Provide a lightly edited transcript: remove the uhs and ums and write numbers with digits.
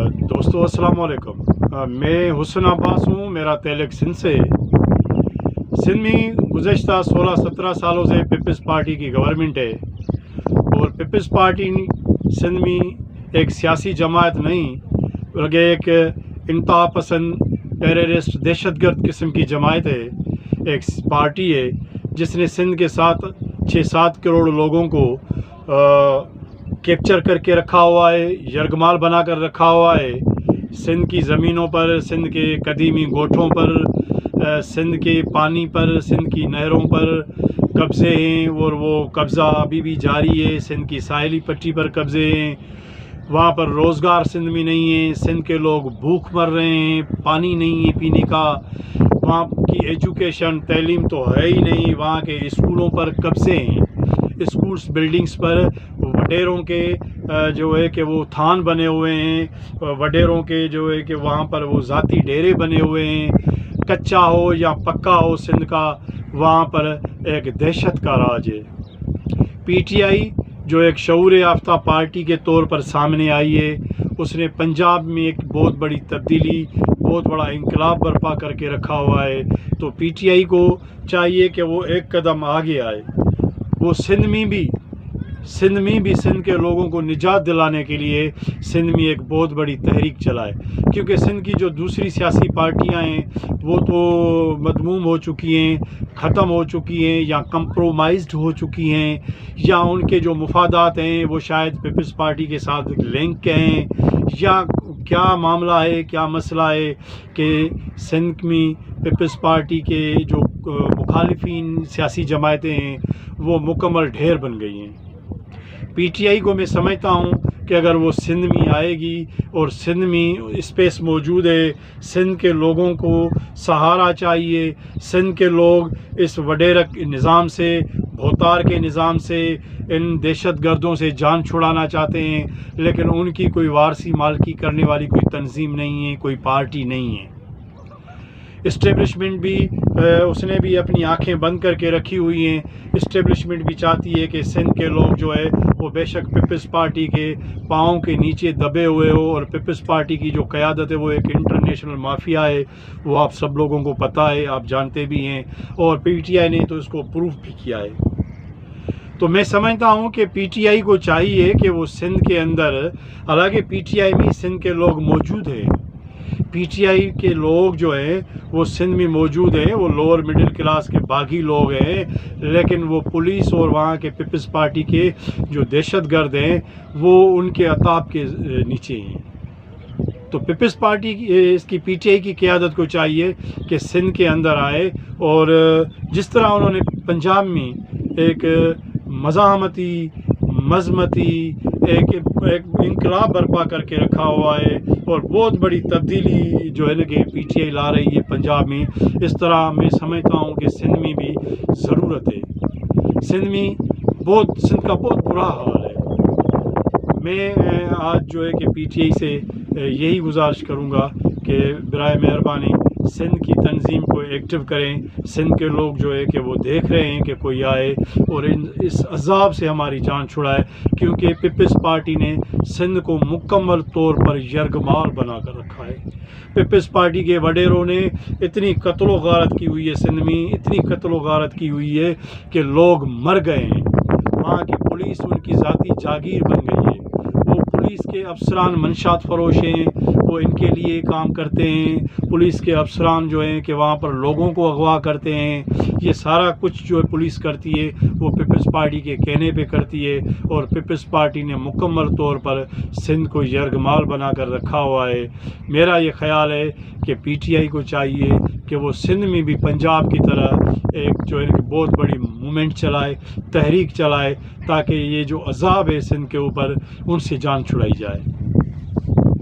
दोस्तों अस्सलाम वालेकुम। मैं हुसन अब्बास हूँ। मेरा तल्लुक़ सिंध से। सिंध में गुज़श्ता 16-17 सालों से पीपल्स पार्टी की गवर्नमेंट है और पीपल्स पार्टी सिंध में एक सियासी जमात नहीं बल्कि एक इंतहा पसंद टेररिस्ट दहशतगर्द किस्म की जमात है। एक पार्टी है जिसने सिंध के साथ 6-7 करोड़ लोगों को कैप्चर करके रखा हुआ है, यरगमाल बना कर रखा हुआ है। सिंध की ज़मीनों पर, सिंध के कदीमी गोठों पर, सिंध के पानी पर, सिंध की नहरों पर कब्ज़े हैं और वो कब्ज़ा अभी भी जारी है। सिंध की साहिली पट्टी पर कब्ज़े हैं। वहाँ पर रोज़गार सिंध में नहीं है। सिंध के लोग भूख मर रहे हैं, पानी नहीं है पीने का। वहाँ की एजुकेशन तालीम तो है ही नहीं। वहाँ के स्कूलों पर कब्ज़े हैं। स्कूल्स बिल्डिंग्स पर वडेरों के जो है कि वो थान बने हुए हैं। वडेरों के जो है कि वहाँ पर वो ज़ाती डेरे बने हुए हैं। कच्चा हो या पक्का हो सिंध का, वहाँ पर एक दहशत का राज है। पीटीआई जो एक शऊर याफ्ता पार्टी के तौर पर सामने आई है, उसने पंजाब में एक बहुत बड़ी तब्दीली, बहुत बड़ा इंकलाब बर्पा करके रखा हुआ है। तो पीटीआई को चाहिए कि वो एक कदम आगे आए। वो सिंध में भी सिंध के लोगों को निजात दिलाने के लिए सिंध में एक बहुत बड़ी तहरीक चलाए। क्योंकि सिंध की जो दूसरी सियासी पार्टियां हैं वो तो मदमूम हो चुकी हैं, ख़त्म हो चुकी हैं या कंप्रोमाइज़्ड हो चुकी हैं, या उनके जो मुफादात हैं वो शायद पीपल्स पार्टी के साथ लिंक हैं, या क्या मामला है, क्या मसला है कि सिंध में पीपल्स पार्टी के जो मुखालिफिन सियासी जमातें हैं वो मुकम्मल ढेर बन गई हैं। पीटीआई को मैं समझता हूँ कि अगर वो सिंध में आएगी और सिंध में स्पेस मौजूद है, सिंध के लोगों को सहारा चाहिए। सिंध के लोग इस वडेरक निज़ाम से, भोतार के निज़ाम से, इन दहशतगर्दों से जान छुड़ाना चाहते हैं, लेकिन उनकी कोई वारसी मालकी करने वाली कोई तंजीम नहीं है, कोई पार्टी नहीं है। इस्टेब्लिशमेंट भी उसने भी अपनी आंखें बंद करके रखी हुई हैं। इस्टेब्लिशमेंट भी चाहती है कि सिंध के लोग जो है वो बेशक पीपल्स पार्टी के पाँव के नीचे दबे हुए हो, और पीपल्स पार्टी की जो क़यादत है वो एक इंटरनेशनल माफिया है। वो आप सब लोगों को पता है, आप जानते भी हैं, और पीटीआई ने तो इसको प्रूफ भी किया है। तो मैं समझता हूँ कि पीटीआई को चाहिए कि वो सिंध के अंदर, हालांकि पीटीआई में सिंध के लोग मौजूद हैं, पीटीआई के लोग जो हैं वो सिंध में मौजूद हैं, वो लोअर मिडिल क्लास के बागी लोग हैं, लेकिन वो पुलिस और वहाँ के पीपल्स पार्टी के जो दहशतगर्द हैं वो उनके अताब के नीचे हैं। तो पीपल्स पार्टी इसकी पीटीआई की क़यादत को चाहिए कि सिंध के अंदर आए, और जिस तरह उन्होंने पंजाब में एक मज़ाहमती एक इंकलाब बर्पा करके रखा हुआ है और बहुत बड़ी तब्दीली जो है ना कि पीटीआई ला रही है पंजाब में, इस तरह मैं समझता हूँ कि सिंध में भी ज़रूरत है। सिंध का बहुत बुरा हाल है। मैं आज जो है कि पीटीआई से यही गुजारिश करूँगा कि बराए मेहरबानी सिंध की तंजीम को एक्टिव करें। सिंध के लोग जो है कि वो देख रहे हैं कि कोई आए और इस अज़ाब से हमारी जान छुड़ाए, क्योंकि पीपल्स पार्टी ने सिंध को मुकम्मल तौर पर यरगमाल बना कर रखा है। पीपल्स पार्टी के वडेरों ने इतनी कत्लो गारत की हुई है सिंध में, इतनी कत्लो गारत की हुई है कि लोग मर गए हैं। वहाँ की पुलिस उनकी ज़ाती जागीर बन गई है। वो पुलिस के अफसरान मंशात फरोश हैं, वो इनके लिए काम करते हैं। पुलिस के अफसरान जो हैं कि वहाँ पर लोगों को अगवा करते हैं। ये सारा कुछ जो है पुलिस करती है वो पीपल्स पार्टी के कहने पे करती है, और पीपल्स पार्टी ने मुकम्मल तौर पर सिंध को यरगमाल बना कर रखा हुआ है। मेरा ये ख़्याल है कि पीटीआई को चाहिए कि वो सिंध में भी पंजाब की तरह एक जो है कि बहुत बड़ी मूवमेंट चलाए, तहरीक चलाए, ताकि ये जो अज़ाब है सिंध के ऊपर उनसे जान छुड़ाई जाए।